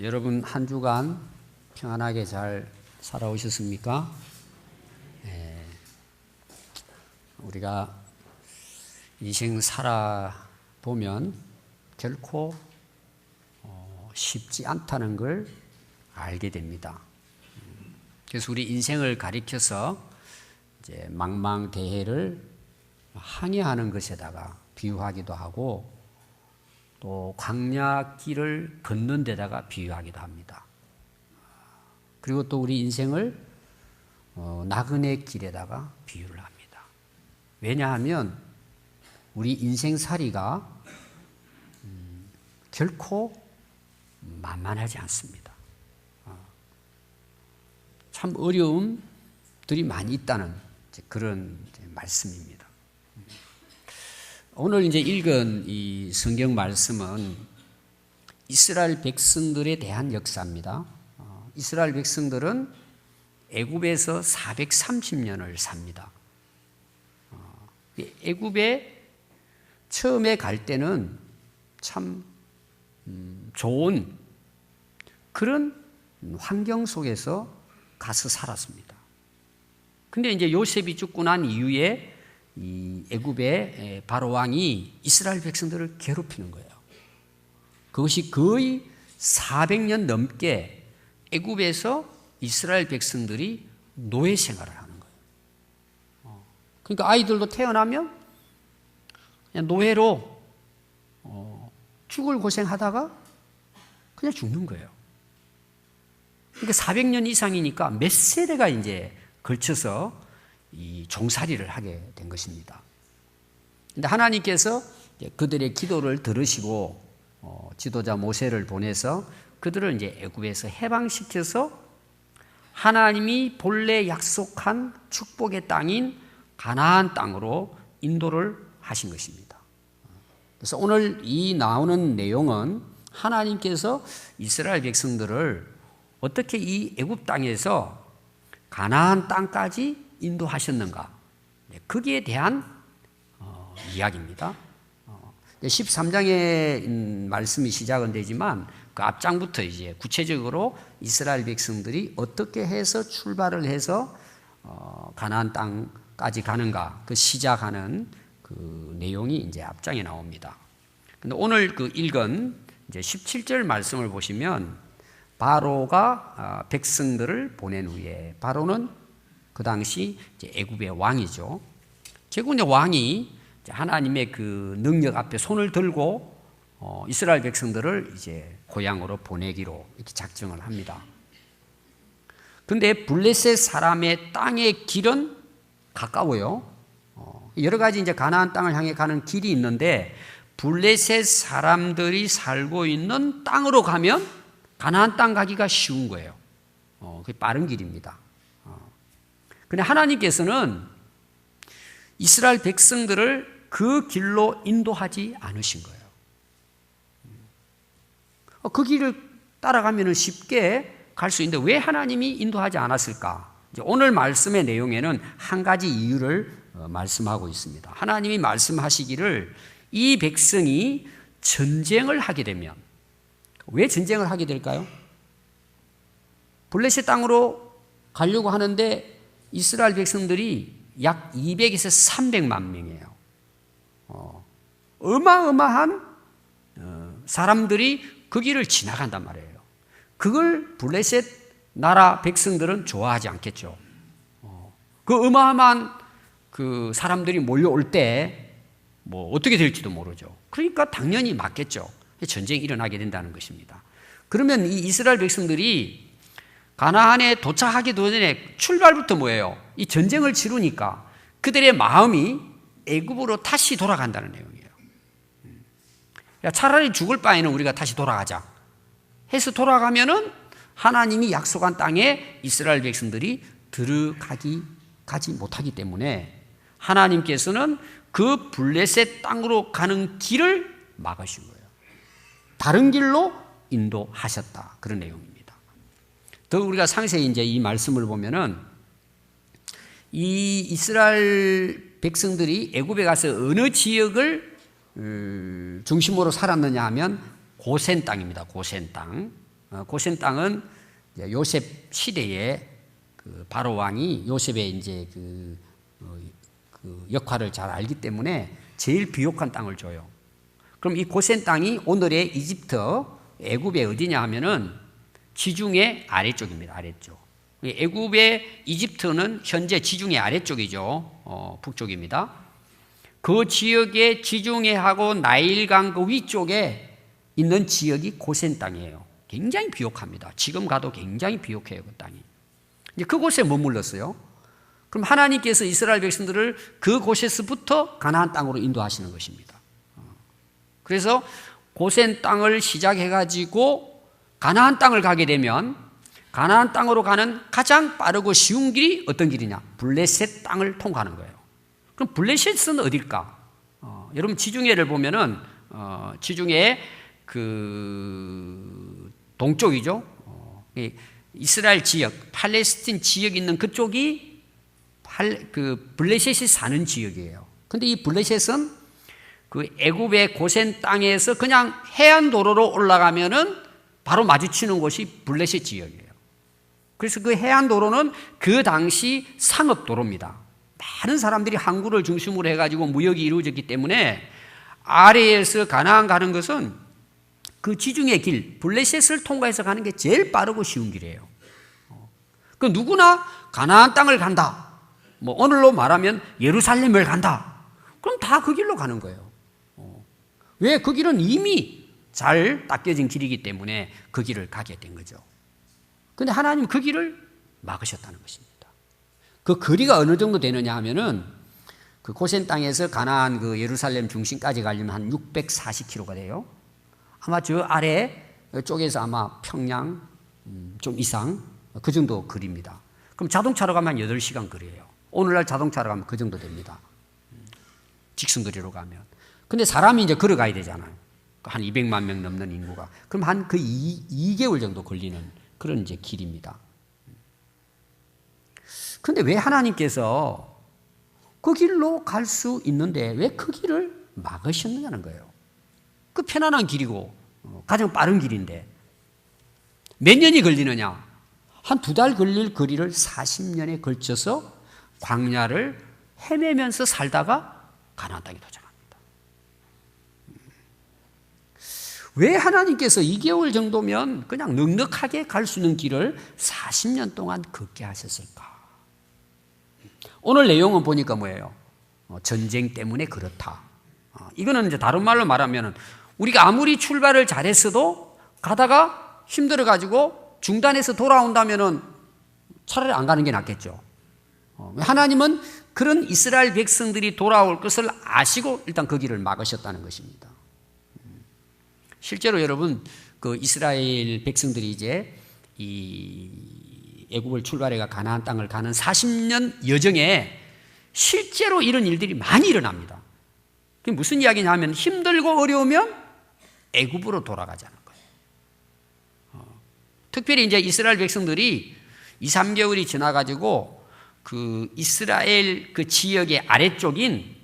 여러분 한 주간 평안하게 잘 살아오셨습니까? 우리가 인생 살아보면 결코 쉽지 않다는 걸 알게 됩니다. 그래서 우리 인생을 가리켜서 이제 망망대해를 항해하는 것에다가 비유하기도 하고 또 광야길을 걷는 데다가 비유하기도 합니다. 그리고 또 우리 인생을 나그네 길에다가 비유를 합니다. 왜냐하면 우리 인생살이가 결코 만만하지 않습니다. 참 어려움들이 많이 있다는 그런 말씀입니다. 오늘 이제 읽은 이 성경 말씀은 이스라엘 백성들에 대한 역사입니다. 이스라엘 백성들은 애굽에서 430년을 삽니다. 애굽에 처음에 갈 때는 참 좋은 그런 환경 속에서 가서 살았습니다. 근데 이제 요셉이 죽고 난 이후에 이 애굽의 바로 왕이 이스라엘 백성들을 괴롭히는 거예요. 그것이 거의 400년 넘게 애굽에서 이스라엘 백성들이 노예 생활을 하는 거예요. 그러니까 아이들도 태어나면 그냥 노예로 죽을 고생하다가 그냥 죽는 거예요. 그러니까 400년 이상이니까 몇 세대가 이제 걸쳐서 이 종살이를 하게 된 것입니다. 그런데 하나님께서 그들의 기도를 들으시고 지도자 모세를 보내서 그들을 이제 애굽에서 해방시켜서 하나님이 본래 약속한 축복의 땅인 가나안 땅으로 인도를 하신 것입니다. 그래서 오늘 이 나오는 내용은 하나님께서 이스라엘 백성들을 어떻게 이 애굽 땅에서 가나안 땅까지 인도하셨는가, 거기에 대한 이야기입니다. 13장의 말씀이 시작은 되지만 그 앞장부터 이제 구체적으로 이스라엘 백성들이 어떻게 해서 출발을 해서 가나안 땅까지 가는가, 그 시작하는 그 내용이 이제 앞장에 나옵니다. 근데 오늘 그 읽은 이제 17절 말씀을 보시면 바로가 백성들을 보낸 후에, 바로는 그 당시 이제 애굽의 왕이죠. 결국 이제 왕이 하나님의 그 능력 앞에 손을 들고 이스라엘 백성들을 이제 고향으로 보내기로 이렇게 작정을 합니다. 그런데 블레셋 사람의 땅의 길은 가까워요. 여러 가지 이제 가나안 땅을 향해 가는 길이 있는데 블레셋 사람들이 살고 있는 땅으로 가면 가나안 땅 가기가 쉬운 거예요. 그게 빠른 길입니다. 그런데 하나님께서는 이스라엘 백성들을 그 길로 인도하지 않으신 거예요. 그 길을 따라가면 쉽게 갈 수 있는데 왜 하나님이 인도하지 않았을까? 이제 오늘 말씀의 내용에는 한 가지 이유를 말씀하고 있습니다. 하나님이 말씀하시기를 이 백성이 전쟁을 하게 되면, 왜 전쟁을 하게 될까요? 블레셋 땅으로 가려고 하는데 이스라엘 백성들이 약 200에서 300만 명이에요. 어마어마한 사람들이 그 길을 지나간단 말이에요. 그걸 블레셋 나라 백성들은 좋아하지 않겠죠. 그 어마어마한 그 사람들이 몰려올 때 뭐 어떻게 될지도 모르죠. 그러니까 당연히 맞겠죠. 전쟁이 일어나게 된다는 것입니다. 그러면 이 이스라엘 백성들이 가나안에 도착하기 전에 출발부터 뭐예요? 이 전쟁을 치르니까 그들의 마음이 애굽으로 다시 돌아간다는 내용이에요. 차라리 죽을 바에는 우리가 다시 돌아가자 해서 돌아가면은 하나님이 약속한 땅에 이스라엘 백성들이 가지 못하기 때문에 하나님께서는 그 블레셋 땅으로 가는 길을 막으신 거예요. 다른 길로 인도하셨다, 그런 내용입니다. 더 우리가 상세히 이제 이 말씀을 보면은 이 이스라엘 백성들이 애굽에 가서 어느 지역을 중심으로 살았느냐 하면 고센 땅입니다. 고센 땅. 고센 땅은 요셉 시대에 그 바로 왕이 요셉의 이제 그 역할을 잘 알기 때문에 제일 비옥한 땅을 줘요. 그럼 이 고센 땅이 오늘의 이집트, 애굽의 어디냐 하면은 지중해 아래쪽입니다. 아래쪽. 애굽의 이집트는 현재 지중해 아래쪽이죠. 북쪽입니다. 그 지역의 지중해하고 나일강 그 위쪽에 있는 지역이 고센 땅이에요. 굉장히 비옥합니다. 지금 가도 굉장히 비옥해요, 그 땅이. 이제 그곳에 머물렀어요. 그럼 하나님께서 이스라엘 백성들을 그곳에서부터 가나안 땅으로 인도하시는 것입니다. 그래서 고센 땅을 시작해가지고 가나안 땅을 가게 되면 가나안 땅으로 가는 가장 빠르고 쉬운 길이 어떤 길이냐? 블레셋 땅을 통과하는 거예요. 그럼 블레셋은 어딜까? 여러분 지중해를 보면은 지중해 그 동쪽이죠. 이스라엘 지역, 팔레스틴 지역 있는 그쪽이 그 블레셋이 사는 지역이에요. 근데 이 블레셋은 그 애굽의 고센 땅에서 그냥 해안 도로로 올라가면은 바로 마주치는 곳이 블레셋 지역이에요. 그래서 그 해안 도로는 그 당시 상업 도로입니다. 많은 사람들이 항구를 중심으로 해가지고 무역이 이루어졌기 때문에 아래에서 가나안 가는 것은 그 지중해 길, 블레셋을 통과해서 가는 게 제일 빠르고 쉬운 길이에요. 그 누구나 가나안 땅을 간다. 뭐 오늘로 말하면 예루살렘을 간다. 그럼 다 그 길로 가는 거예요. 왜? 그 길은 이미 잘 닦여진 길이기 때문에 그 길을 가게 된 거죠. 그런데 하나님 그 길을 막으셨다는 것입니다. 그 거리가 어느 정도 되느냐 하면은 그 고센 땅에서 가나안 그 예루살렘 중심까지 가려면 한 640km가 돼요. 아마 저 아래 쪽에서 아마 평양 좀 이상 그 정도 거리입니다. 그럼 자동차로 가면 8시간 거리예요. 오늘날 자동차로 가면 그 정도 됩니다. 직선거리로 가면. 근데 사람이 이제 걸어가야 되잖아요. 한 200만 명 넘는 인구가. 그럼 한 그 2개월 정도 걸리는 그런 이제 길입니다. 근데 왜 하나님께서 그 길로 갈 수 있는데 왜 그 길을 막으셨느냐는 거예요. 그 편안한 길이고 가장 빠른 길인데 몇 년이 걸리느냐? 한 2달 걸릴 거리를 40년에 걸쳐서 광야를 헤매면서 살다가 가나안 땅에 도착합니다. 왜 하나님께서 2개월 정도면 그냥 넉넉하게 갈 수 있는 길을 40년 동안 걷게 하셨을까? 오늘 내용은 보니까 뭐예요? 전쟁 때문에 그렇다. 이거는 이제 다른 말로 말하면 우리가 아무리 출발을 잘했어도 가다가 힘들어가지고 중단해서 돌아온다면은 차라리 안 가는 게 낫겠죠. 하나님은 그런 이스라엘 백성들이 돌아올 것을 아시고 일단 그 길을 막으셨다는 것입니다. 실제로 여러분 그 이스라엘 백성들이 이제 이 애굽을 출발해가 가나안 땅을 가는 40년 여정에 실제로 이런 일들이 많이 일어납니다. 그게 무슨 이야기냐 하면 힘들고 어려우면 애굽으로 돌아가자는 거예요. 특별히 이제 이스라엘 백성들이 2, 3개월이 지나가지고 그 이스라엘 그 지역의 아래쪽인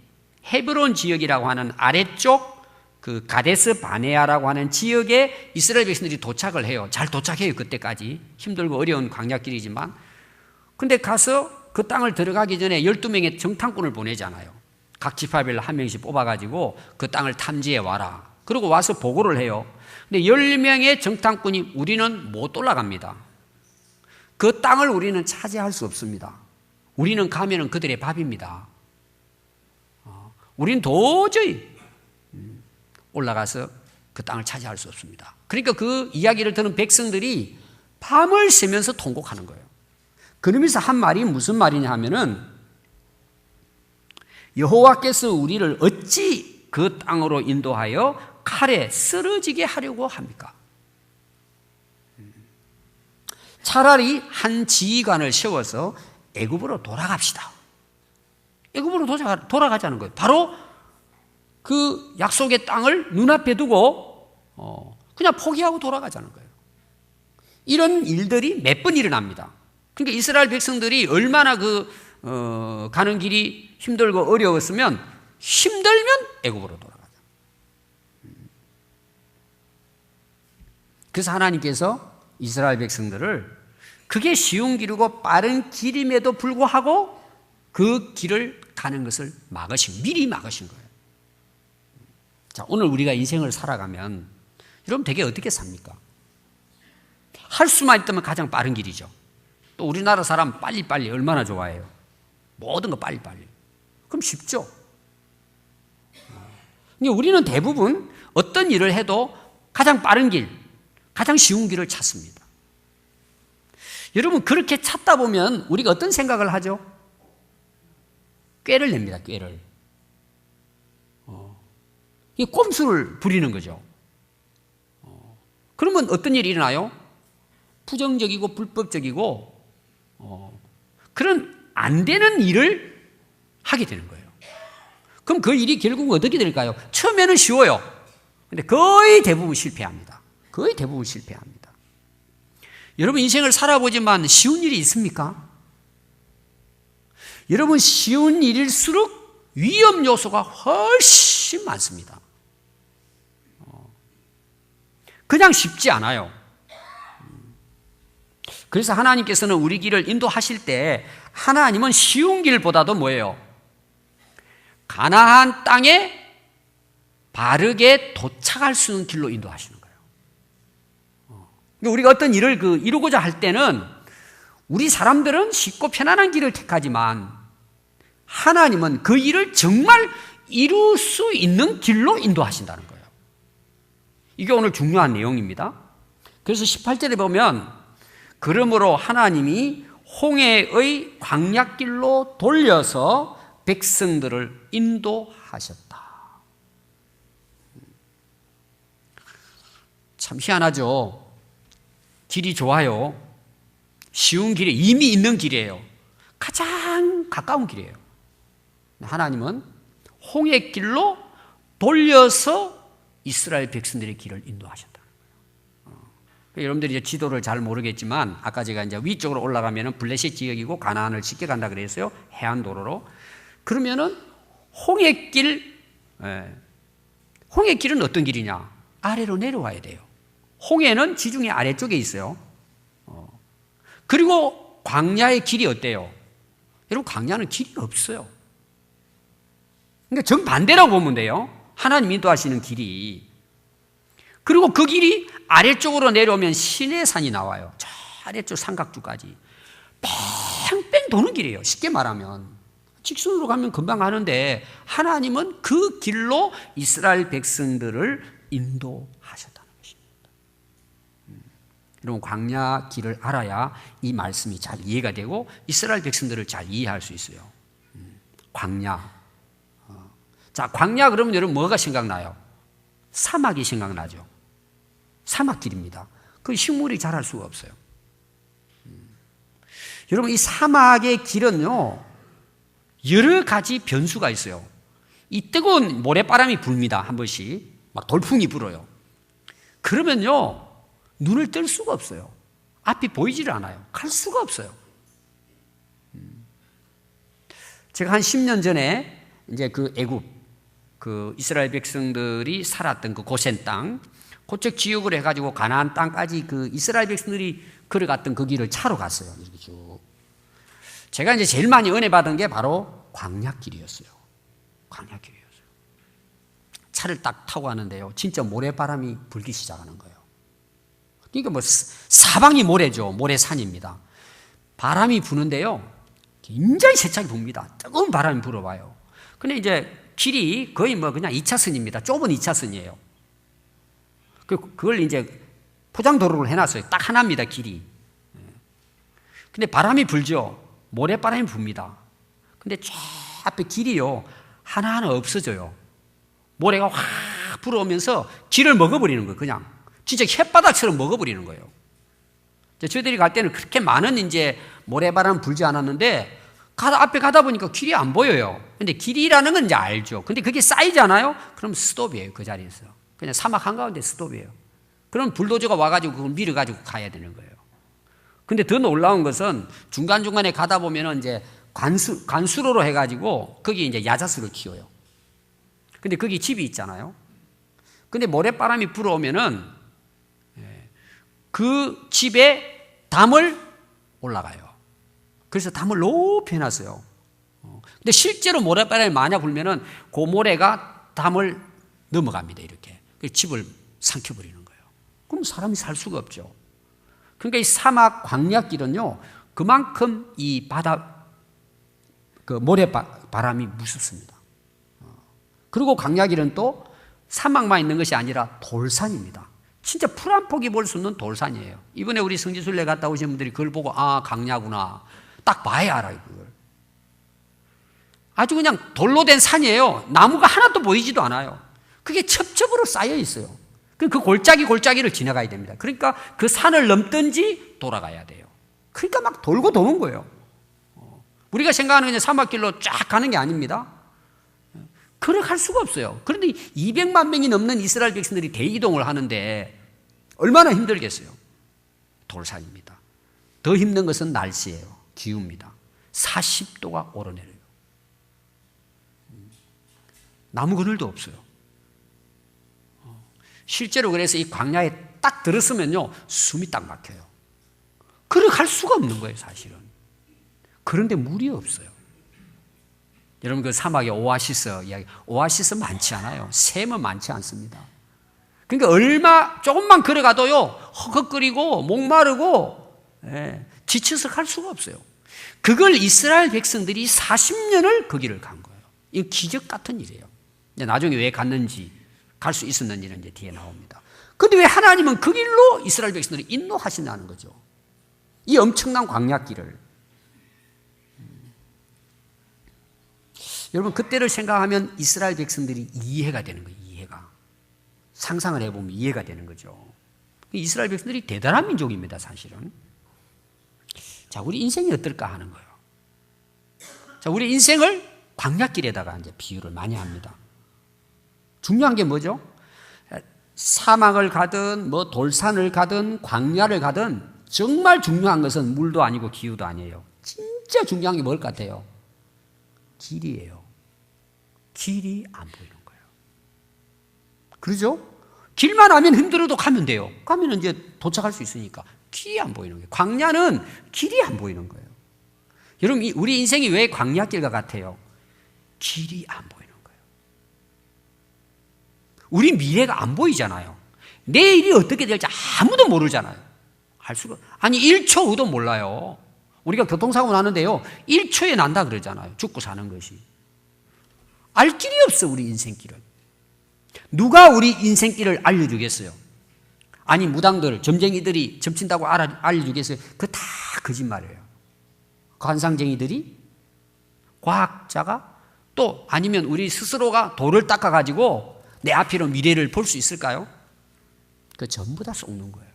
헤브론 지역이라고 하는 아래쪽 그 가데스 바네아라고 하는 지역에 이스라엘 백성들이 도착을 해요. 잘 도착해요. 그때까지. 힘들고 어려운 광야길이지만. 근데 가서 그 땅을 들어가기 전에 12명의 정탐꾼을 보내잖아요. 각 지파별로 한 명씩 뽑아가지고 그 땅을 탐지해 와라. 그리고 와서 보고를 해요. 근데 10명의 정탐꾼이 우리는 못 올라갑니다. 그 땅을 우리는 차지할 수 없습니다. 우리는 가면은 그들의 밥입니다. 우리는 도저히 올라가서 그 땅을 차지할 수 없습니다. 그러니까 그 이야기를 듣는 백성들이 밤을 새면서 통곡하는 거예요. 그러면서 한 말이 무슨 말이냐 하면은 여호와께서 우리를 어찌 그 땅으로 인도하여 칼에 쓰러지게 하려고 합니까? 차라리 한 지휘관을 세워서 애굽으로 돌아갑시다. 애굽으로 돌아가자는 거예요. 바로 그 약속의 땅을 눈앞에 두고 그냥 포기하고 돌아가자는 거예요. 이런 일들이 몇 번 일어납니다. 그러니까 이스라엘 백성들이 얼마나 가는 길이 힘들고 어려웠으면 힘들면 애굽으로 돌아가자. 그래서 하나님께서 이스라엘 백성들을 그게 쉬운 길이고 빠른 길임에도 불구하고 그 길을 가는 것을 미리 막으신 거예요. 자, 오늘 우리가 인생을 살아가면 여러분 되게 어떻게 삽니까? 할 수만 있다면 가장 빠른 길이죠. 또 우리나라 사람 빨리빨리 얼마나 좋아해요. 모든 거 빨리빨리. 그럼 쉽죠. 근데 우리는 대부분 어떤 일을 해도 가장 빠른 길, 가장 쉬운 길을 찾습니다. 여러분 그렇게 찾다 보면 우리가 어떤 생각을 하죠? 꾀를 냅니다. 꾀를. 이 꼼수를 부리는 거죠. 그러면 어떤 일이 일어나요? 부정적이고 불법적이고 그런 안 되는 일을 하게 되는 거예요. 그럼 그 일이 결국 어떻게 될까요? 처음에는 쉬워요. 근데 거의 대부분 실패합니다. 거의 대부분 실패합니다. 여러분 인생을 살아보지만 쉬운 일이 있습니까? 여러분 쉬운 일일수록 위험 요소가 훨씬 많습니다. 그냥 쉽지 않아요. 그래서 하나님께서는 우리 길을 인도하실 때 하나님은 쉬운 길보다도 뭐예요? 가나안 땅에 바르게 도착할 수 있는 길로 인도하시는 거예요. 우리가 어떤 일을 이루고자 할 때는 우리 사람들은 쉽고 편안한 길을 택하지만 하나님은 그 일을 정말 이룰 수 있는 길로 인도하신다는 거예요. 이게 오늘 중요한 내용입니다. 그래서 18절에 보면 그러므로 하나님이 홍해의 광야길로 돌려서 백성들을 인도하셨다. 참 희한하죠. 길이 좋아요. 쉬운 길이 이미 있는 길이에요. 가장 가까운 길이에요. 하나님은 홍해길로 돌려서 이스라엘 백성들의 길을 인도하셨다. 여러분들이 이제 지도를 잘 모르겠지만 아까 제가 이제 위쪽으로 올라가면은 블레셋 지역이고 가나안을 쉽게 간다 그랬어요. 해안 도로로. 그러면은 홍해길은 어떤 길이냐? 아래로 내려와야 돼요. 홍해는 지중해 아래쪽에 있어요. 그리고 광야의 길이 어때요? 여러분 광야는 길이 없어요. 그러니까 정반대라고 보면 돼요. 하나님 인도하시는 길이. 그리고 그 길이 아래쪽으로 내려오면 시내산이 나와요. 저 아래쪽 삼각주까지 뺑뺑 도는 길이에요. 쉽게 말하면 직선으로 가면 금방 가는데 하나님은 그 길로 이스라엘 백성들을 인도하셨다는 것입니다. 여러분 광야 길을 알아야 이 말씀이 잘 이해가 되고 이스라엘 백성들을 잘 이해할 수 있어요. 광야. 자, 광야 그러면 여러분 뭐가 생각나요? 사막이 생각나죠. 사막길입니다. 그 식물이 자랄 수가 없어요. 여러분 이 사막의 길은요 여러 가지 변수가 있어요. 이 뜨거운 모래바람이 불니다. 한 번씩 막 돌풍이 불어요. 그러면요 눈을 뜰 수가 없어요. 앞이 보이지를 않아요. 갈 수가 없어요. 제가 한 10년 전에 이제 그 애굽 이스라엘 백성들이 살았던 그 고센 땅 그쪽 지역으로 해가지고 가나안 땅까지 그 이스라엘 백성들이 걸어갔던 그 길을 차로 갔어요. 이렇게 쭉. 제가 이제 제일 많이 은혜 받은 게 바로 광야길이었어요. 광야길이었어요. 차를 딱 타고 가는데요. 진짜 모래바람이 불기 시작하는 거예요. 그러니까 뭐 사방이 모래죠. 모래산입니다. 바람이 부는데요. 굉장히 세차게 붑니다. 뜨거운 바람이 불어와요. 근데 이제 길이 거의 뭐 그냥 2차선입니다. 좁은 2차선이에요. 그걸 이제 포장도로를 해놨어요. 딱 하나입니다, 길이. 근데 바람이 불죠. 모래바람이 붑니다. 근데 쫙 앞에 길이요. 하나하나 없어져요. 모래가 확 불어오면서 길을 먹어버리는 거예요, 그냥. 진짜 혓바닥처럼 먹어버리는 거예요. 저희들이 갈 때는 그렇게 많은 이제 모래바람 불지 않았는데 앞에 가다 보니까 길이 안 보여요. 근데 길이라는 건 이제 알죠. 근데 그게 쌓이잖아요? 그럼 스톱이에요, 그 자리에서. 그냥 사막 한가운데 스톱이에요. 그럼 불도저가 와가지고 그걸 밀어가지고 가야 되는 거예요. 근데 더 놀라운 것은 중간중간에 가다 보면은 이제 관수로로 해가지고 거기 이제 야자수를 키워요. 근데 거기 집이 있잖아요. 근데 모래바람이 불어오면은 그 집에 담을 올라가요. 그래서 담을 높이 해놨어요. 근데 실제로 모래바람이 만약 불면은 그 모래가 담을 넘어갑니다. 이렇게. 그 집을 삼켜버리는 거예요. 그럼 사람이 살 수가 없죠. 그러니까 이 사막 광야길은요, 그만큼 이 바다, 그 모래바람이 무섭습니다. 그리고 광야길은 또 사막만 있는 것이 아니라 돌산입니다. 진짜 풀 한 폭이 볼 수 있는 돌산이에요. 이번에 우리 성지순례 갔다 오신 분들이 그걸 보고 아, 광야구나. 딱 봐야 알아요, 그걸. 아주 그냥 돌로 된 산이에요. 나무가 하나도 보이지도 않아요. 그게 첩첩으로 쌓여 있어요. 그 골짜기를 지나가야 됩니다. 그러니까 그 산을 넘든지 돌아가야 돼요. 그러니까 막 돌고 도는 거예요. 우리가 생각하는 그냥 사막길로 쫙 가는 게 아닙니다. 그렇게 할 수가 없어요. 그런데 200만 명이 넘는 이스라엘 백성들이 대이동을 하는데 얼마나 힘들겠어요. 돌산입니다. 더 힘든 것은 날씨예요. 기후입니다. 40도가 오르내려요. 나무 그늘도 없어요. 실제로 그래서 이 광야에 딱 들었으면요, 숨이 딱 막혀요. 그렇게 할 수가 없는 거예요, 사실은. 그런데 물이 없어요. 여러분, 그 사막의 오아시스 이야기, 오아시스 많지 않아요. 샘은 많지 않습니다. 그러니까 조금만 걸어가도요, 허걱거리고, 목마르고, 지쳐서 갈 수가 없어요. 그걸 이스라엘 백성들이 40년을 그 길을 간 거예요. 이건 기적 같은 일이에요. 나중에 왜 갔는지, 갈 수 있었는지는 이제 뒤에 나옵니다. 그런데 왜 하나님은 그 길로 이스라엘 백성들을 인도하신다는 거죠. 이 엄청난 광야길을. 여러분, 그때를 생각하면 이스라엘 백성들이 이해가 되는 거예요. 이해가. 상상을 해보면 이해가 되는 거죠. 이스라엘 백성들이 대단한 민족입니다, 사실은. 자, 우리 인생이 어떨까 하는 거예요. 자, 우리 인생을 광야길에다가 이제 비유를 많이 합니다. 중요한 게 뭐죠? 사막을 가든 뭐 돌산을 가든 광야를 가든 정말 중요한 것은 물도 아니고 기후도 아니에요. 진짜 중요한 게 뭘 같아요? 길이에요. 길이 안 보이는 거예요. 그러죠? 길만 하면 힘들어도 가면 돼요. 가면 이제 도착할 수 있으니까. 길이 안 보이는 거예요. 광야는 길이 안 보이는 거예요. 여러분, 우리 인생이 왜 광야길과 같아요? 길이 안 보이는 거예요. 우리 미래가 안 보이잖아요. 내일이 어떻게 될지 아무도 모르잖아요. 아니 1초 후도 몰라요. 우리가 교통사고 나는데요, 1초에 난다 그러잖아요. 죽고 사는 것이. 알 길이 없어, 우리 인생길은. 누가 우리 인생길을 알려주겠어요? 아니, 무당들, 점쟁이들이 점친다고 알려주겠어요? 그거 다 거짓말이에요. 관상쟁이들이, 과학자가, 또 아니면 우리 스스로가 돌을 닦아가지고 내 앞으로 미래를 볼 수 있을까요? 그 전부 다 속는 거예요.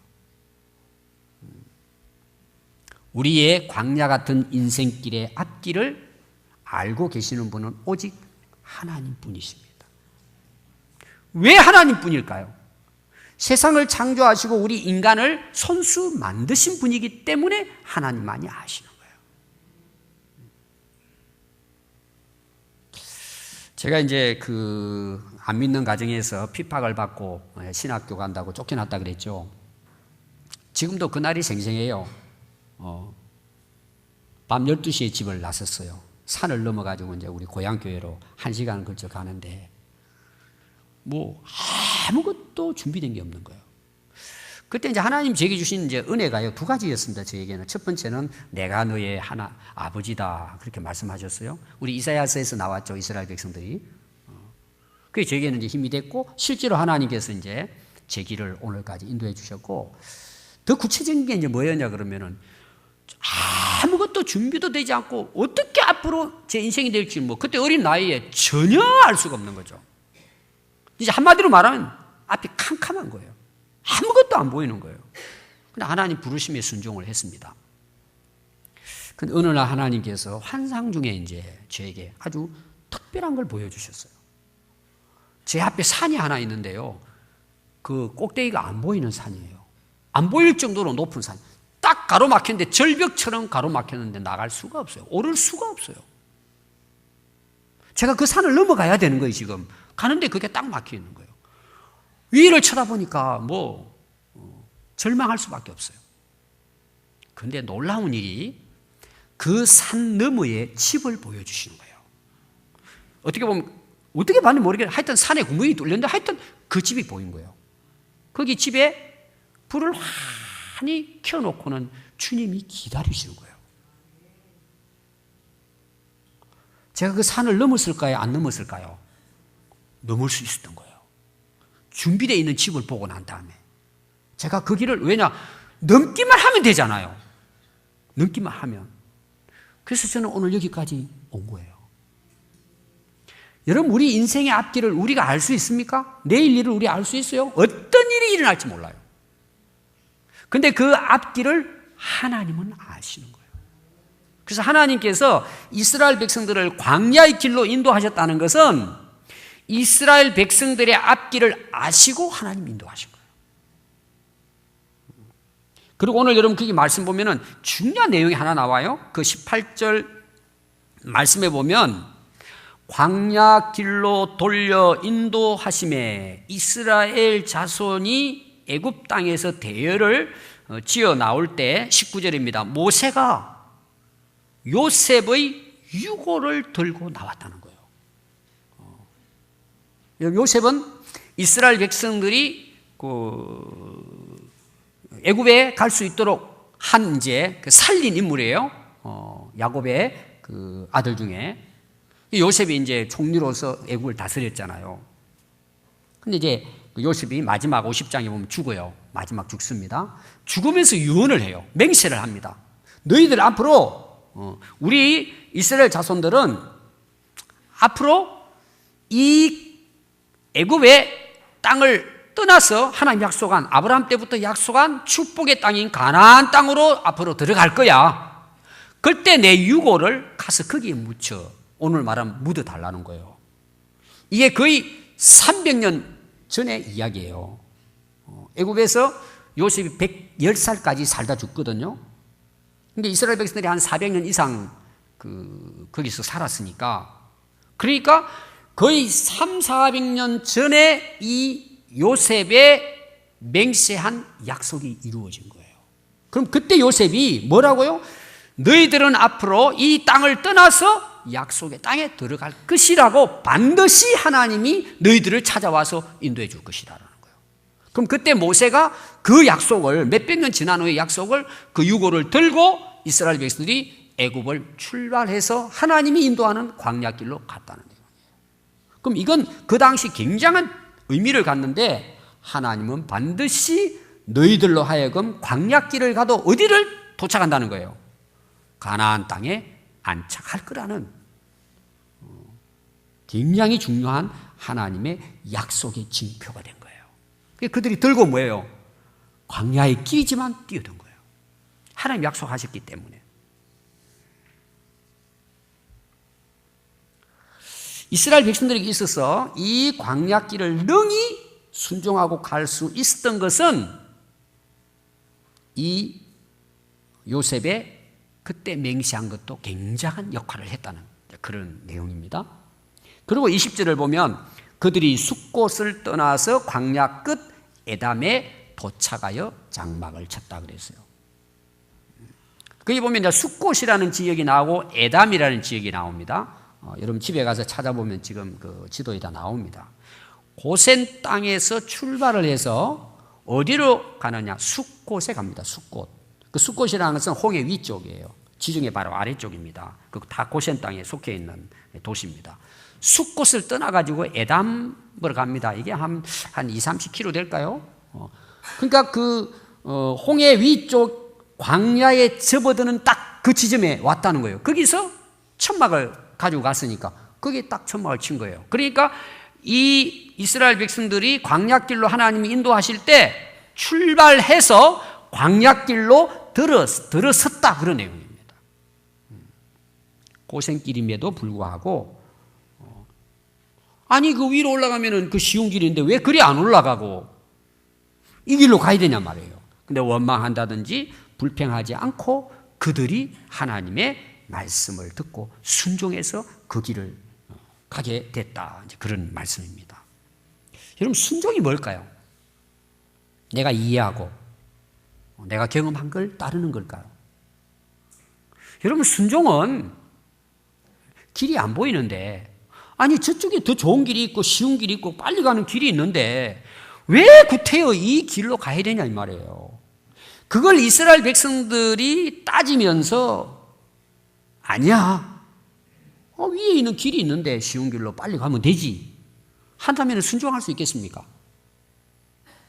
우리의 광야 같은 인생길의 앞길을 알고 계시는 분은 오직 하나님뿐이십니다. 왜 하나님뿐일까요? 세상을 창조하시고 우리 인간을 손수 만드신 분이기 때문에 하나님만이 아시는 거예요. 제가 이제 안 믿는 가정에서 핍박을 받고 신학교 간다고 쫓겨났다 그랬죠. 지금도 그날이 생생해요. 밤 12시에 집을 나섰어요. 산을 넘어가지고 이제 우리 고향교회로 1시간을 걸쳐 가는데, 뭐, 아무것도 준비된 게 없는 거예요. 그때 이제 하나님 제게 주신 이제 은혜가요, 2가지였습니다, 저에게는. 첫 번째는 내가 너의 아버지다. 그렇게 말씀하셨어요. 우리 이사야서에서 나왔죠, 이스라엘 백성들이. 그게 저에게는 이제 힘이 됐고, 실제로 하나님께서 이제 제 길을 오늘까지 인도해 주셨고, 더 구체적인 게 이제 뭐였냐 그러면은, 아무것도 준비도 되지 않고 어떻게 앞으로 제 인생이 될지 그때 어린 나이에 전혀 알 수가 없는 거죠. 이제 한마디로 말하면 앞이 캄캄한 거예요. 아무것도 안 보이는 거예요. 근데 하나님 부르심에 순종을 했습니다. 근데 어느 날 하나님께서 환상 중에 이제 저에게 아주 특별한 걸 보여주셨어요. 제 앞에 산이 하나 있는데요, 그 꼭대기가 안 보이는 산이에요. 안 보일 정도로 높은 산. 딱 가로막혔는데, 절벽처럼 가로막혔는데 나갈 수가 없어요. 오를 수가 없어요. 제가 그 산을 넘어가야 되는 거예요, 지금. 가는데 그게 딱 막혀 있는 거예요. 위를 쳐다보니까 절망할 수밖에 없어요. 그런데 놀라운 일이 그 산 너머에 집을 보여주시는 거예요. 어떻게 보면 어떻게 봤는지 모르겠는데 하여튼 산에 구멍이 뚫렸는데 하여튼 그 집이 보인 거예요. 거기 집에 불을 환히 켜놓고는 주님이 기다리시는 거예요. 제가 그 산을 넘었을까요? 안 넘었을까요? 넘을 수 있었던 거예요. 준비되어 있는 집을 보고 난 다음에 제가 그 길을, 왜냐, 넘기만 하면 되잖아요. 넘기만 하면. 그래서 저는 오늘 여기까지 온 거예요. 여러분, 우리 인생의 앞길을 우리가 알 수 있습니까? 내일 일을 우리 알 수 있어요? 어떤 일이 일어날지 몰라요. 근데 그 앞길을 하나님은 아시는 거예요. 그래서 하나님께서 이스라엘 백성들을 광야의 길로 인도하셨다는 것은 이스라엘 백성들의 앞길을 아시고 하나님 인도하신 거예요. 그리고 오늘 여러분 거기 말씀 보면은 중요한 내용이 하나 나와요. 그 18절 말씀에 보면 광야 길로 돌려 인도하심에 이스라엘 자손이 애굽 땅에서 대열을 지어 나올 때 19절입니다. 모세가 요셉의 유고를 들고 나왔다는 거예요. 요셉은 이스라엘 백성들이 애굽에 갈 수 있도록 한 이제 살린 인물이에요. 야곱의 그 아들 중에 요셉이 이제 총리로서 애굽을 다스렸잖아요. 근데 이제 요셉이 마지막 50장에 보면 죽어요. 마지막 죽습니다. 죽으면서 유언을 해요. 맹세를 합니다. 너희들 앞으로 우리 이스라엘 자손들은 앞으로 이 애굽의 땅을 떠나서 하나님 약속한 아브라함 때부터 약속한 축복의 땅인 가나안 땅으로 앞으로 들어갈 거야. 그때 내 유고를 가서 거기에 묻혀 오늘 말하면 묻어달라는 거예요. 이게 거의 300년 전의 이야기예요. 애굽에서 요셉이 110살까지 살다 죽거든요. 근데 이스라엘 백성들이 한 400년 이상 거기서 살았으니까, 그러니까 거의 400년 전에 이 요셉의 맹세한 약속이 이루어진 거예요. 그럼 그때 요셉이 뭐라고요? 너희들은 앞으로 이 땅을 떠나서 약속의 땅에 들어갈 것이라고 반드시 하나님이 너희들을 찾아와서 인도해 줄 것이라는 거예요. 그럼 그때 모세가 그 약속을, 몇백 년 지난 후의 약속을, 그 유고를 들고 이스라엘 백성들이 애굽을 출발해서 하나님이 인도하는 광야길로 갔다는 거예요. 그럼 이건 그 당시 굉장한 의미를 갖는데, 하나님은 반드시 너희들로 하여금 광야길을 가도 어디를 도착한다는 거예요? 가나안 땅에 안착할 거라는 굉장히 중요한 하나님의 약속의 징표가 된 거예요. 그들이 들고 뭐예요? 광야의 길이지만 뛰어든 거예요. 하나님 약속하셨기 때문에. 이스라엘 백성들에게 있어서 이 광야길을 능히 순종하고 갈 수 있었던 것은 이 요셉의 그때 맹세한 것도 굉장한 역할을 했다는 그런 내용입니다. 그리고 20절을 보면 그들이 숫곳을 떠나서 광야 끝 에담에 도착하여 장막을 쳤다 그랬어요. 거기 보면 이제 숫곳이라는 지역이 나오고 에담이라는 지역이 나옵니다. 여러분 집에 가서 찾아보면 지금 그 지도에 다 나옵니다. 고센 땅에서 출발을 해서 어디로 가느냐? 숫곳에 갑니다. 숫곳. 그 숫곳이라는 것은 홍해 위쪽이에요. 지중해 바로 아래쪽입니다. 그 다 고센 땅에 속해 있는 도시입니다. 숫곳을 떠나가지고 에담으로 갑니다. 이게 한 20-30km 될까요? 그러니까 홍해 위쪽 광야에 접어드는 딱 그 지점에 왔다는 거예요. 거기서 천막을 가지고 갔으니까 거기에 딱 천막을 친 거예요. 그러니까 이 이스라엘 백성들이 광야길로 하나님이 인도하실 때 출발해서 광야길로 들어섰다, 그런 내용입니다. 고생길임에도 불구하고 아니 그 위로 올라가면은 그 쉬운 길인데 왜 그리 안 올라가고 이 길로 가야 되냐 말이에요. 근데 원망한다든지 불평하지 않고 그들이 하나님의 말씀을 듣고 순종해서 그 길을 가게 됐다, 이제 그런 말씀입니다. 여러분, 순종이 뭘까요? 내가 이해하고 내가 경험한 걸 따르는 걸까요? 여러분, 순종은 길이 안 보이는데, 아니 저쪽에 더 좋은 길이 있고 쉬운 길이 있고 빨리 가는 길이 있는데 왜 구태여 이 길로 가야 되냐 이 말이에요. 그걸 이스라엘 백성들이 따지면서 아니야, 위에 있는 길이 있는데 쉬운 길로 빨리 가면 되지 한다면 순종할 수 있겠습니까?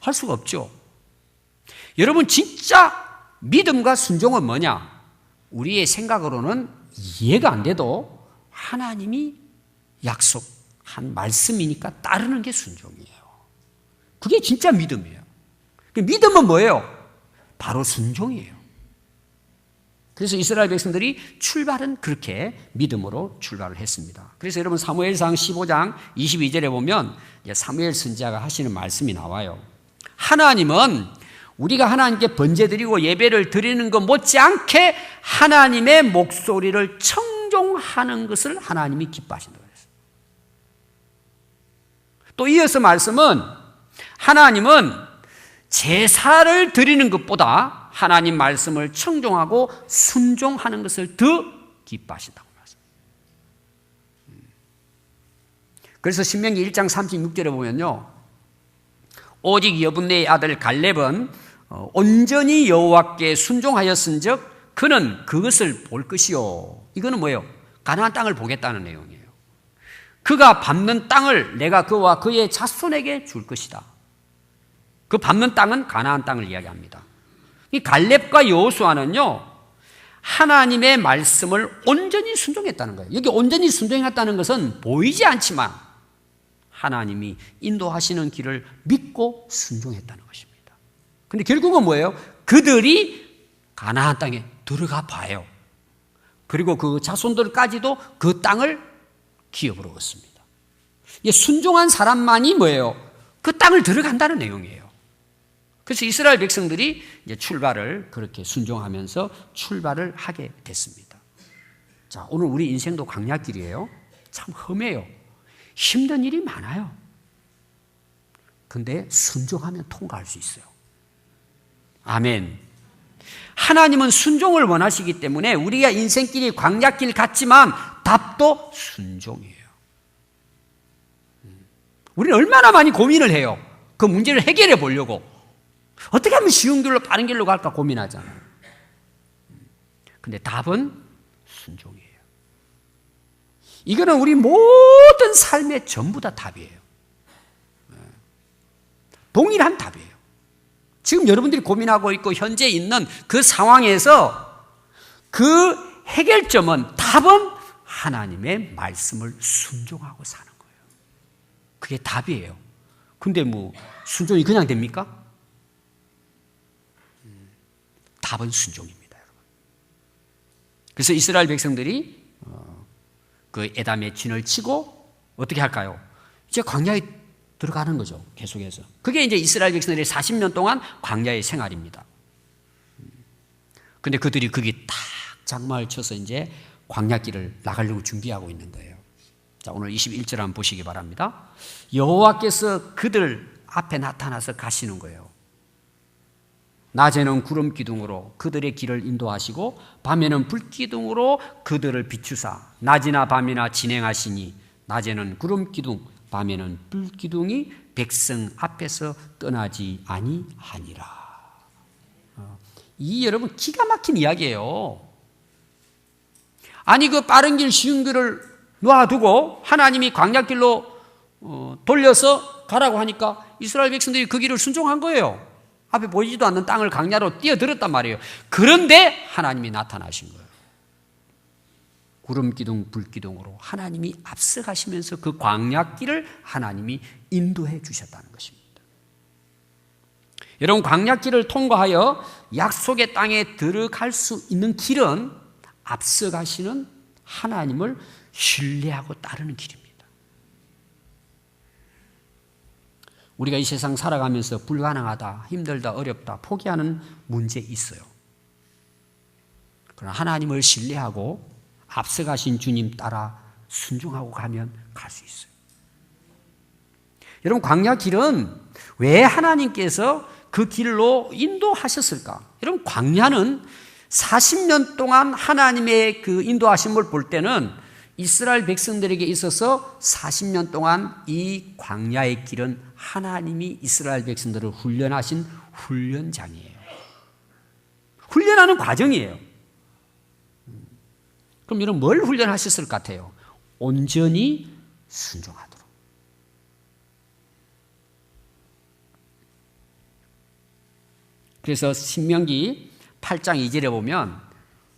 할 수가 없죠. 여러분, 진짜 믿음과 순종은 뭐냐? 우리의 생각으로는 이해가 안 돼도 하나님이 약속한 말씀이니까 따르는 게 순종이에요. 그게 진짜 믿음이에요. 믿음은 뭐예요? 바로 순종이에요. 그래서 이스라엘 백성들이 출발은 그렇게 믿음으로 출발을 했습니다. 그래서 여러분, 사무엘상 15장 22절에 보면 사무엘 선지자가 하시는 말씀이 나와요. 하나님은 우리가 하나님께 번제드리고 예배를 드리는 것 못지않게 하나님의 목소리를 청종하는 것을 하나님이 기뻐하신다고 했어요. 또 이어서 말씀은 하나님은 제사를 드리는 것보다 하나님 말씀을 청종하고 순종하는 것을 더 기뻐하신다고 말씀합니다. 그래서 신명기 1장 36절에 보면요, 오직 여분네의 아들 갈렙은 온전히 여호와께 순종하였은즉 그는 그것을 볼 것이요. 이거는 뭐예요? 가나안 땅을 보겠다는 내용이에요. 그가 밟는 땅을 내가 그와 그의 자손에게 줄 것이다. 그 밟는 땅은 가나안 땅을 이야기합니다. 이 갈렙과 여호수아는요, 하나님의 말씀을 온전히 순종했다는 거예요. 여기 온전히 순종했다는 것은 보이지 않지만 하나님이 인도하시는 길을 믿고 순종했다는 것입니다. 그런데 결국은 뭐예요? 그들이 가나안 땅에 들어가 봐요. 그리고 그 자손들까지도 그 땅을 기업으로 얻습니다. 순종한 사람만이 뭐예요? 그 땅을 들어간다는 내용이에요. 그래서 이스라엘 백성들이 이제 출발을 그렇게 순종하면서 출발을 하게 됐습니다. 자, 오늘 우리 인생도 광야길이에요. 참 험해요. 힘든 일이 많아요. 근데 순종하면 통과할 수 있어요. 아멘. 하나님은 순종을 원하시기 때문에 우리가 인생길이 광야길 같지만 답도 순종이에요. 우리는 얼마나 많이 고민을 해요. 그 문제를 해결해 보려고. 어떻게 하면 쉬운 길로 빠른 길로 갈까 고민하잖아요. 근데 답은 순종이에요. 이거는 우리 모든 삶의 전부 다 답이에요. 동일한 답이에요. 지금 여러분들이 고민하고 있고 현재 있는 그 상황에서 그 해결점은, 답은 하나님의 말씀을 순종하고 사는 거예요. 그게 답이에요. 근데 순종이 그냥 됩니까? 답은 순종입니다, 여러분. 그래서 이스라엘 백성들이 그 에담의 진을 치고 어떻게 할까요? 이제 광야에 들어가는 거죠, 계속해서. 그게 이제 이스라엘 백성들이 40년 동안 광야의 생활입니다. 근데 그들이 거기 딱 장막을 쳐서 이제 광야길을 나가려고 준비하고 있는 거예요. 자, 오늘 21절 한번 보시기 바랍니다. 여호와께서 그들 앞에 나타나서 가시는 거예요. 낮에는 구름 기둥으로 그들의 길을 인도하시고 밤에는 불 기둥으로 그들을 비추사 낮이나 밤이나 진행하시니 낮에는 구름 기둥 밤에는 불 기둥이 백성 앞에서 떠나지 아니하니라. 이 여러분 기가 막힌 이야기예요. 아니 그 빠른 길 쉬운 길을 놔두고 하나님이 광야길로 돌려서 가라고 하니까 이스라엘 백성들이 그 길을 순종한 거예요. 앞에 보이지도 않는 땅을 광야로 뛰어들었단 말이에요. 그런데 하나님이 나타나신 거예요. 구름 기둥, 불 기둥으로 하나님이 앞서가시면서 그 광야길을 하나님이 인도해 주셨다는 것입니다. 여러분, 광야길을 통과하여 약속의 땅에 들어갈 수 있는 길은 앞서가시는 하나님을 신뢰하고 따르는 길입니다. 우리가 이 세상 살아가면서 불가능하다, 힘들다, 어렵다, 포기하는 문제 있어요. 그러나 하나님을 신뢰하고 앞서가신 주님 따라 순종하고 가면 갈 수 있어요. 여러분, 광야길은 왜 하나님께서 그 길로 인도하셨을까? 여러분, 광야는 40년 동안 하나님의 그 인도하심을 볼 때는 이스라엘 백성들에게 있어서 40년 동안 이 광야의 길은 하나님이 이스라엘 백성들을 훈련하신 훈련장이에요. 훈련하는 과정이에요. 그럼 여러분 뭘 훈련하셨을 것 같아요? 온전히 순종하도록. 그래서 신명기 8장 2절에 보면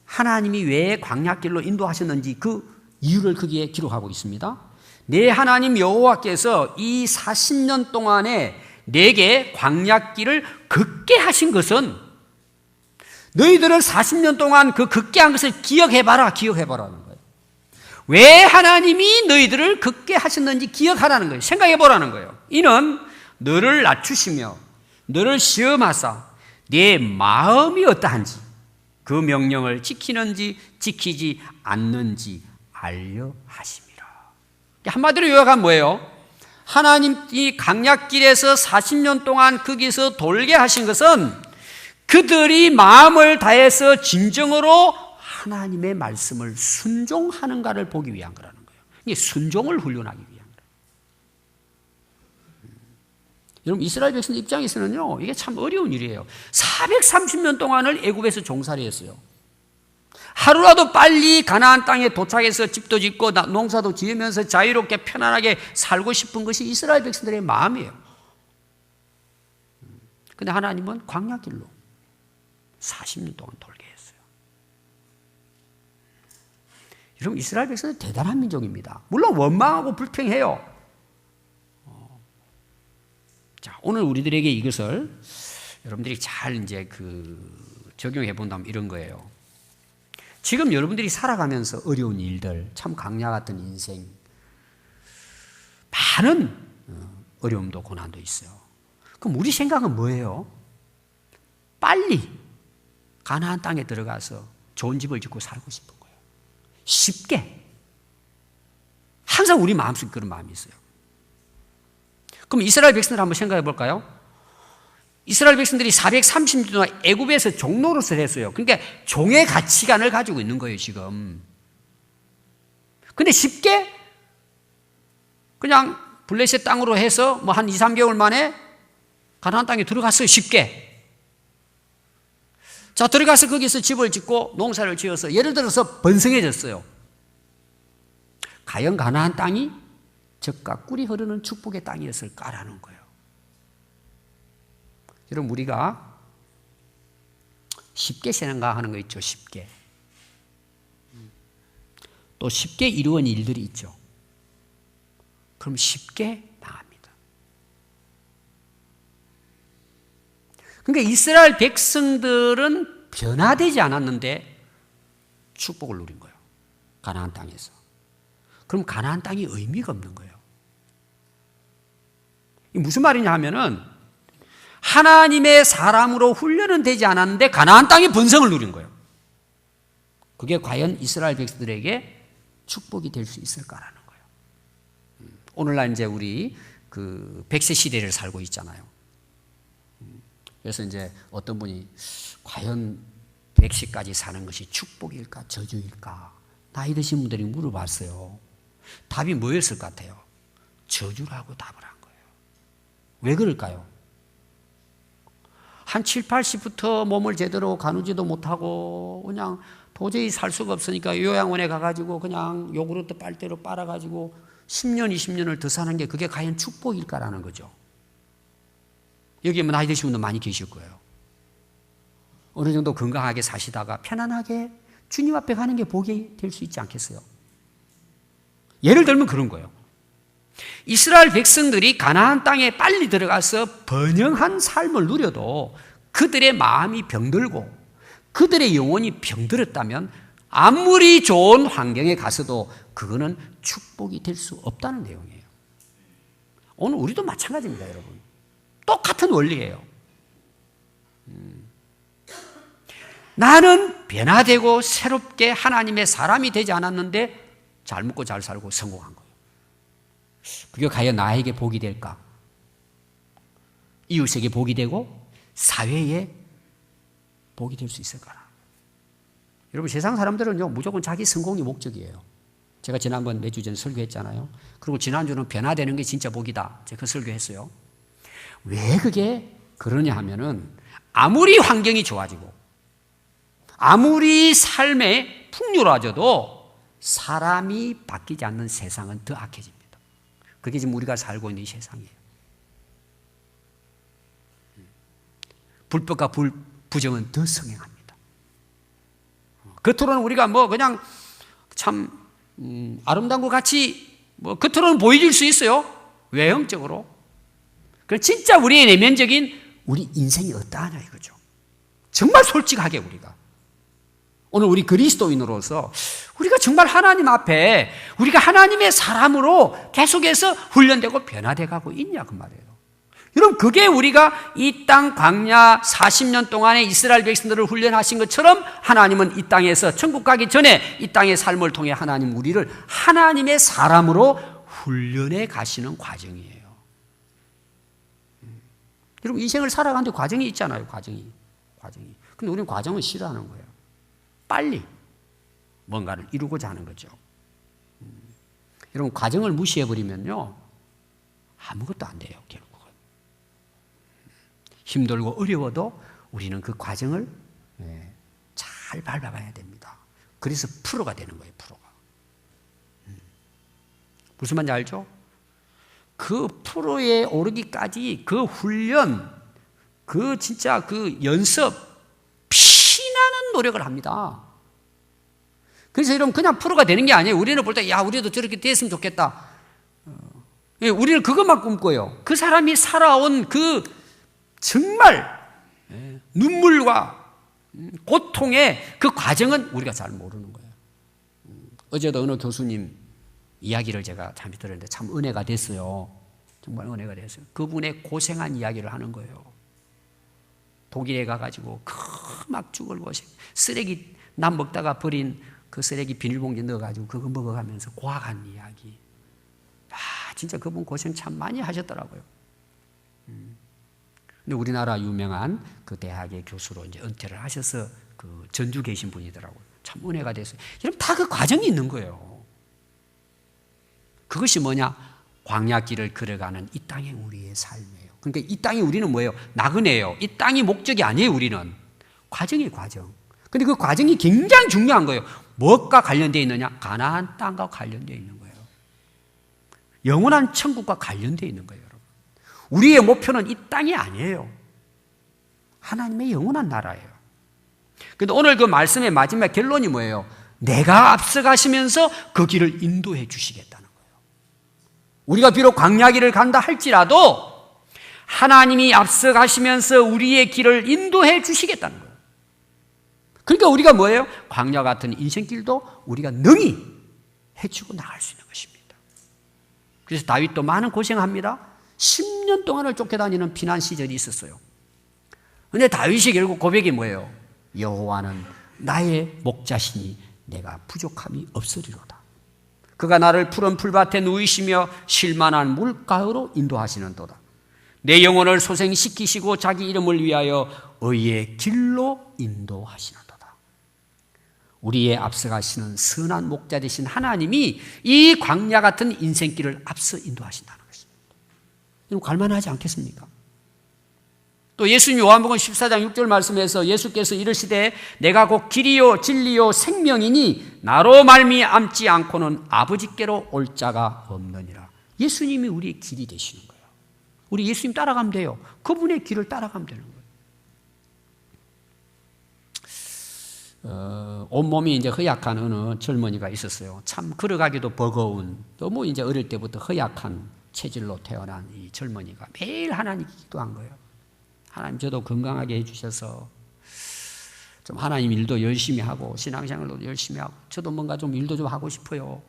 하나님이 왜 광야길로 인도하셨는지 그 이유를 거기에 기록하고 있습니다. 내 하나님 여호와께서 이 40년 동안에 내게 광야길을 걷게 하신 것은 너희들을 40년 동안 그 걷게 한 것을 기억해봐라, 기억해보라는 거예요. 왜 하나님이 너희들을 걷게 하셨는지 기억하라는 거예요. 생각해보라는 거예요. 이는 너를 낮추시며 너를 시험하사 네 마음이 어떠한지 그 명령을 지키는지 지키지 않는지 알려 하심이라. 한마디로 요약하면 뭐예요? 하나님이 광야길에서 40년 동안 거기서 돌게 하신 것은 그들이 마음을 다해서 진정으로 하나님의 말씀을 순종하는가를 보기 위한 거라는 거예요. 이게 순종을 훈련하기 위한 거예요. 여러분, 이스라엘 백성 입장에서는요, 이게 참 어려운 일이에요. 430년 동안을 애굽에서 종살이 했어요. 하루라도 빨리 가나안 땅에 도착해서 집도 짓고 농사도 지으면서 자유롭게 편안하게 살고 싶은 것이 이스라엘 백성들의 마음이에요. 그런데 하나님은 광야길로 40년 동안 돌게 했어요. 여러분, 이스라엘 백성은 대단한 민족입니다. 물론 원망하고 불평해요. 자, 오늘 우리들에게 이것을 여러분들이 잘 이제 적용해 본다면 이런 거예요. 지금 여러분들이 살아가면서 어려운 일들, 참 광야 같은 인생, 많은 어려움도 고난도 있어요. 그럼 우리 생각은 뭐예요? 빨리 가나안 땅에 들어가서 좋은 집을 짓고 살고 싶은 거예요. 쉽게. 항상 우리 마음속에 그런 마음이 있어요. 그럼 이스라엘 백성들 한번 생각해 볼까요? 이스라엘 백성들이 430년 동안 애굽에서 종노릇을 했어요. 그러니까 종의 가치관을 가지고 있는 거예요, 지금. 근데 쉽게 그냥 블레셋 땅으로 해서 뭐 한 2, 3개월 만에 가나안 땅에 들어갔어요, 쉽게. 자, 들어가서 거기서 집을 짓고 농사를 지어서 예를 들어서 번성해졌어요. 과연 가나안 땅이 젖과 꿀이 흐르는 축복의 땅이었을까라는 거예요. 여러분, 우리가 쉽게 생각하는 거 있죠, 쉽게. 또 쉽게 이루어진 일들이 있죠. 그럼 쉽게 나갑니다. 그러니까 이스라엘 백성들은 변화되지 않았는데 축복을 누린 거예요, 가나안 땅에서. 그럼 가나안 땅이 의미가 없는 거예요. 이게 무슨 말이냐 하면은 하나님의 사람으로 훈련은 되지 않았는데 가나안 땅의 번성을 누린 거예요. 그게 과연 이스라엘 백성들에게 축복이 될 수 있을까라는 거예요. 오늘날 이제 우리 그 100세 시대를 살고 있잖아요. 그래서 이제 어떤 분이 과연 100세까지 사는 것이 축복일까 저주일까 나이 드신 분들이 물어봤어요. 답이 뭐였을 것 같아요? 저주라고 답을 한 거예요. 왜 그럴까요? 한 7, 80부터 몸을 제대로 가누지도 못하고 그냥 도저히 살 수가 없으니까 요양원에 가가지고 그냥 요구르트 빨대로 빨아가지고 10년, 20년을 더 사는 게 그게 과연 축복일까라는 거죠. 여기 뭐 나이 드신 분들 많이 계실 거예요. 어느 정도 건강하게 사시다가 편안하게 주님 앞에 가는 게 복이 될 수 있지 않겠어요? 예를 들면 그런 거예요. 이스라엘 백성들이 가나안 땅에 빨리 들어가서 번영한 삶을 누려도 그들의 마음이 병들고 그들의 영혼이 병들었다면 아무리 좋은 환경에 가서도 그거는 축복이 될 수 없다는 내용이에요. 오늘 우리도 마찬가지입니다, 여러분. 똑같은 원리예요. 나는 변화되고 새롭게 하나님의 사람이 되지 않았는데 잘 먹고 잘 살고 성공한 거예요. 그게 과연 나에게 복이 될까? 이웃에게 복이 되고 사회에 복이 될 수 있을까나? 여러분, 세상 사람들은요, 무조건 자기 성공이 목적이에요. 제가 지난번 몇 주 전에 설교했잖아요. 그리고 지난주는 변화되는 게 진짜 복이다. 제가 그 설교했어요. 왜 그게 그러냐 하면은 아무리 환경이 좋아지고 아무리 삶에 풍요로워져도 사람이 바뀌지 않는 세상은 더 악해집니다. 그게 지금 우리가 살고 있는 이 세상이에요. 불법과 부정은 더 성행합니다. 겉으로는 우리가 뭐 그냥 참 아름다운 것 같이 뭐 겉으로는 보여질 수 있어요. 외형적으로. 그럼 진짜 우리의 내면적인 우리 인생이 어떠하냐 이거죠. 정말 솔직하게 우리가. 오늘 우리 그리스도인으로서 우리가 정말 하나님 앞에 우리가 하나님의 사람으로 계속해서 훈련되고 변화돼 가고 있냐 그 말이에요. 여러분, 그게 우리가 이 땅 광야 40년 동안에 이스라엘 백성들을 훈련하신 것처럼 하나님은 이 땅에서 천국 가기 전에 이 땅의 삶을 통해 하나님 우리를 하나님의 사람으로 훈련해 가시는 과정이에요. 여러분, 인생을 살아가는데 과정이 있잖아요. 과정이. 근데 우리는 과정을 싫어하는 거예요. 빨리 뭔가를 이루고자 하는 거죠. 여러분, 과정을 무시해버리면요, 아무것도 안 돼요, 결국은. 힘들고 어려워도 우리는 그 과정을 잘 밟아가야 됩니다. 그래서 프로가 되는 거예요, 프로가. 무슨 말인지 알죠? 그 프로에 오르기까지 그 훈련, 그 진짜 그 연습, 피나는 노력을 합니다. 그래서 여러분, 그냥 프로가 되는 게 아니에요. 우리는 볼 때, 야, 우리도 저렇게 됐으면 좋겠다. 우리는 그것만 꿈꿔요. 그 사람이 살아온 그 정말 눈물과 고통의 그 과정은 우리가 잘 모르는 거예요. 어제도 어느 교수님 이야기를 제가 잠시 들었는데 참 은혜가 됐어요. 정말 은혜가 됐어요. 그분의 고생한 이야기를 하는 거예요. 독일에 가가지고 막 죽을 고생, 쓰레기 남 먹다가 버린 그 쓰레기 비닐봉지 넣어가지고 그거 먹어가면서 고학한 이야기. 진짜 그분 고생 참 많이 하셨더라고요. 근데 우리나라 유명한 그 대학의 교수로 이제 은퇴를 하셔서 그 전주 계신 분이더라고요. 참 은혜가 됐어요. 여러분, 다 그 과정이 있는 거예요. 그것이 뭐냐? 광야길을 걸어가는 이 땅의 우리의 삶이에요. 그러니까 이 땅이 우리는 뭐예요? 나그네예요. 이 땅이 목적이 아니에요, 우리는. 과정이에요, 과정. 근데 그 과정이 굉장히 중요한 거예요. 무엇과 관련되어 있느냐? 가나안 땅과 관련되어 있는 거예요. 영원한 천국과 관련되어 있는 거예요, 여러분. 우리의 목표는 이 땅이 아니에요. 하나님의 영원한 나라예요. 그런데 오늘 그 말씀의 마지막 결론이 뭐예요? 내가 앞서가시면서 그 길을 인도해 주시겠다는 거예요. 우리가 비록 광야길을 간다 할지라도 하나님이 앞서가시면서 우리의 길을 인도해 주시겠다는 거예요. 그러니까 우리가 뭐예요? 광야 같은 인생길도 우리가 능히 헤치고 나갈 수 있는 것입니다. 그래서 다윗도 많은 고생합니다. 10년 동안을 쫓겨다니는 피난 시절이 있었어요. 그런데 다윗이 결국 고백이 뭐예요? 여호와는 나의 목자시니 내가 부족함이 없으리로다. 그가 나를 푸른 풀밭에 누이시며 쉴만한 물가로 인도하시는도다. 내 영혼을 소생시키시고 자기 이름을 위하여 의의 길로 인도하시는도다. 우리의 앞서가시는 선한 목자 되신 하나님이 이 광야 같은 인생길을 앞서 인도하신다는 것입니다. 여러분, 갈만하지 않겠습니까? 또 예수님 요한복음 14장 6절 말씀에서 예수께서 이르시되 내가 곧 길이요 진리요 생명이니 나로 말미암지 않고는 아버지께로 올 자가 없느니라. 예수님이 우리의 길이 되시는 거예요. 우리 예수님 따라가면 돼요. 그분의 길을 따라가면 되는 거예요. 온몸이 이제 허약한 어느 젊은이가 있었어요. 참 걸어가기도 버거운, 너무 이제 어릴 때부터 허약한 체질로 태어난 이 젊은이가 매일 하나님께 기도한 거예요. 하나님, 저도 건강하게 해주셔서 좀 하나님 일도 열심히 하고 신앙생활도 열심히 하고 저도 뭔가 좀 일도 좀 하고 싶어요.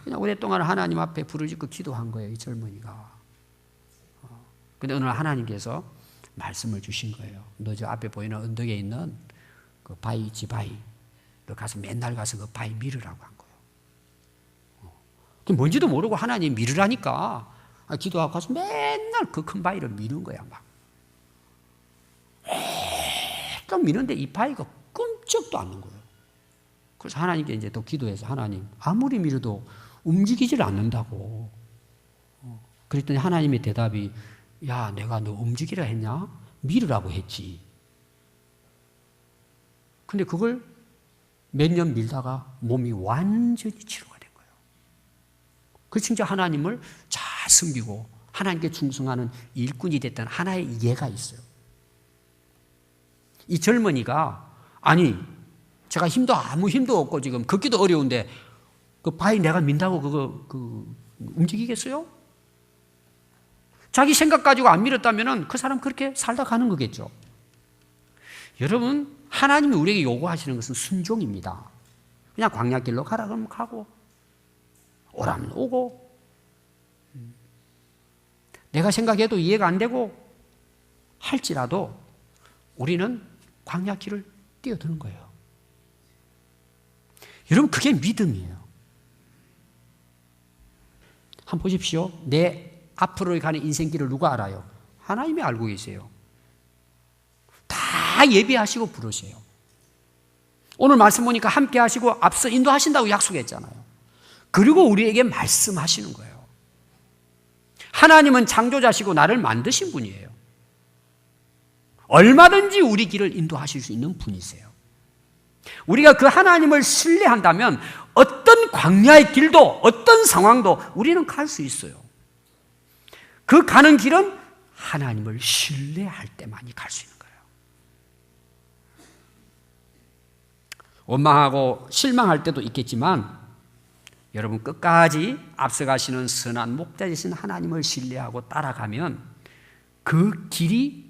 그냥 오랫동안 하나님 앞에 부르짖고 기도한 거예요, 이 젊은이가. 근데 어느 날 하나님께서 말씀을 주신 거예요. 너 저 앞에 보이는 언덕에 있는 그 바위 있지, 바위. 너 가서 맨날 가서 그 바위 밀으라고 한 거예요. 뭔지도 모르고 하나님 밀으라니까 기도하고 가서 맨날 그 큰 바위를 미는 거야, 막. 살짝 미는데 이파이가 끔찍도 않는 거예요. 그래서 하나님께 이제 또 기도해서 하나님 아무리 밀어도 움직이질 않는다고. 그랬더니 하나님의 대답이 야 내가 너 움직이라 했냐? 밀으라고 했지. 근데 그걸 몇 년 밀다가 몸이 완전히 치료가 된 거예요. 그래서 진짜 하나님을 잘 섬기고 하나님께 충성하는 일꾼이 됐다는 하나의 이해가 있어요. 이 젊은이가 아니 제가 아무 힘도 없고 지금 걷기도 어려운데 그 바위 내가 민다고 그거 움직이겠어요? 자기 생각 가지고 안 밀었다면 그 사람 그렇게 살다 가는 거겠죠. 여러분 하나님이 우리에게 요구하시는 것은 순종입니다. 그냥 광야길로 가라 그러면 가고 오라면 오고 내가 생각해도 이해가 안 되고 할지라도 우리는 광야길을 뛰어드는 거예요. 여러분 그게 믿음이에요. 한번 보십시오. 내 앞으로 가는 인생길을 누가 알아요? 하나님이 알고 계세요. 다 예배하시고 부르세요. 오늘 말씀 보니까 함께 하시고 앞서 인도하신다고 약속했잖아요. 그리고 우리에게 말씀하시는 거예요. 하나님은 창조자시고 나를 만드신 분이에요. 얼마든지 우리 길을 인도하실 수 있는 분이세요. 우리가 그 하나님을 신뢰한다면 어떤 광야의 길도 어떤 상황도 우리는 갈 수 있어요. 그 가는 길은 하나님을 신뢰할 때만이 갈 수 있는 거예요. 원망하고 실망할 때도 있겠지만 여러분 끝까지 앞서가시는 선한 목자이신 하나님을 신뢰하고 따라가면 그 길이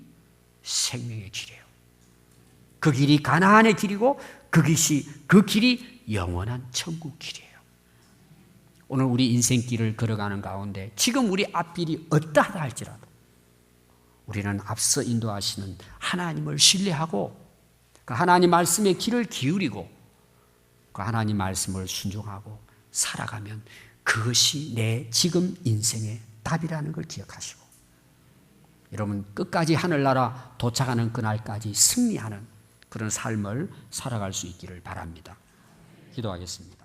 생명의 길이에요. 그 길이 가나안의 길이고 그 길이 영원한 천국 길이에요. 오늘 우리 인생길을 걸어가는 가운데 지금 우리 앞길이 어떠하다 할지라도 우리는 앞서 인도하시는 하나님을 신뢰하고 그 하나님 말씀에 귀를 기울이고 그 하나님 말씀을 순종하고 살아가면 그것이 내 지금 인생의 답이라는 걸 기억하시고 여러분 끝까지 하늘나라 도착하는 그날까지 승리하는 그런 삶을 살아갈 수 있기를 바랍니다. 기도하겠습니다.